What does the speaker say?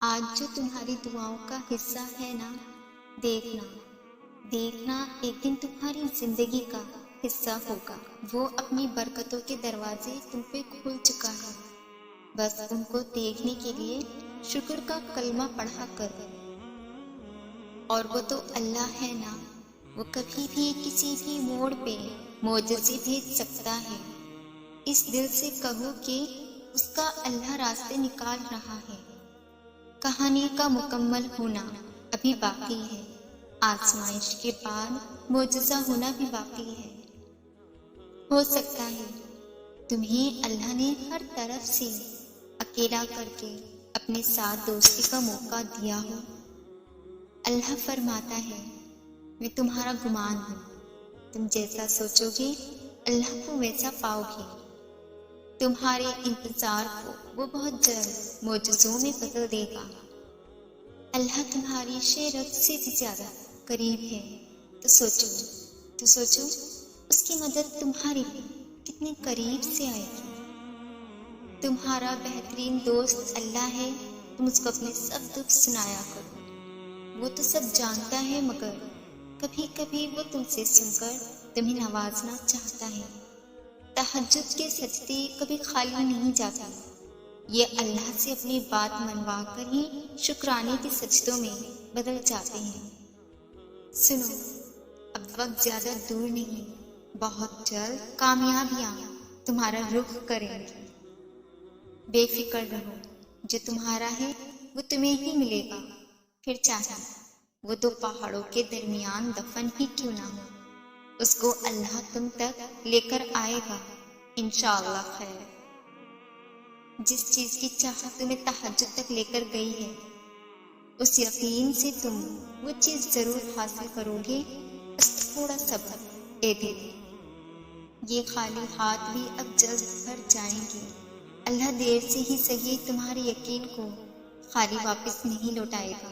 آج جو تمہاری دعاؤں کا حصہ ہے نا، دیکھنا دیکھنا ایک دن تمہاری زندگی کا حصہ ہوگا۔ وہ اپنی برکتوں کے دروازے تم پہ کھل چکا ہے، بس ان کو دیکھنے کے لیے شکر کا کلمہ پڑھا کرو۔ اور وہ تو اللہ ہے نا، وہ کبھی بھی کسی بھی موڑ پہ معجزے بھیج سکتا ہے۔ اس دل سے کہو کہ اس کا اللہ راستے نکال رہا ہے۔ کہانی کا مکمل ہونا ابھی باقی ہے، آزمائش کے بعد معجزہ ہونا بھی باقی ہے۔ ہو سکتا ہے تمہیں اللہ نے ہر طرف سے اکیلا کر کے اپنے ساتھ دوستی کا موقع دیا ہو۔ اللہ فرماتا ہے، میں تمہارا گمان ہوں، تم جیسا سوچو گے اللہ کو ویسا پاؤ گے۔ تمہارے انتظار کو وہ بہت جلد معجزوں میں بدل دے گا۔ اللہ تمہاری شہرت سے بھی زیادہ قریب ہے، تو سوچو اس کی مدد تمہارے لیے کتنے قریب سے آئے گی۔ تمہارا بہترین دوست اللہ ہے، تم اس کو اپنے سب دکھ سنایا کرو۔ وہ تو سب جانتا ہے، مگر کبھی کبھی وہ تم سے سن کر تمہیں نوازنا چاہتا ہے۔ تہجد کے سجدے کبھی خالی نہیں جاتے، یہ اللہ سے اپنی بات منوا کر ہی شکرانے کے سجدوں میں بدل جاتے ہیں۔ سنو، اب وقت زیادہ دور نہیں، بہت جلد کامیابیاں تمہارا رخ کریں گی۔ بے فکر رہو، جو تمہارا ہے وہ تمہیں ہی ملے گا، پھر چاہے وہ دو پہاڑوں کے درمیان دفن ہی کیوں نہ ہو، اس کو اللہ تم تک لے کر آئے گا، انشاءاللہ خیر۔ جس چیز کی چاہت تمہیں تہجد تک لے کر گئی ہے، اس یقین سے تم وہ چیز ضرور حاصل کرو گے، بس تھوڑا صبر اے دل۔ یہ خالی ہاتھ بھی اب جلد بھر جائیں گے، اللہ دیر سے ہی صحیح تمہارے یقین کو خالی واپس نہیں لوٹائے گا۔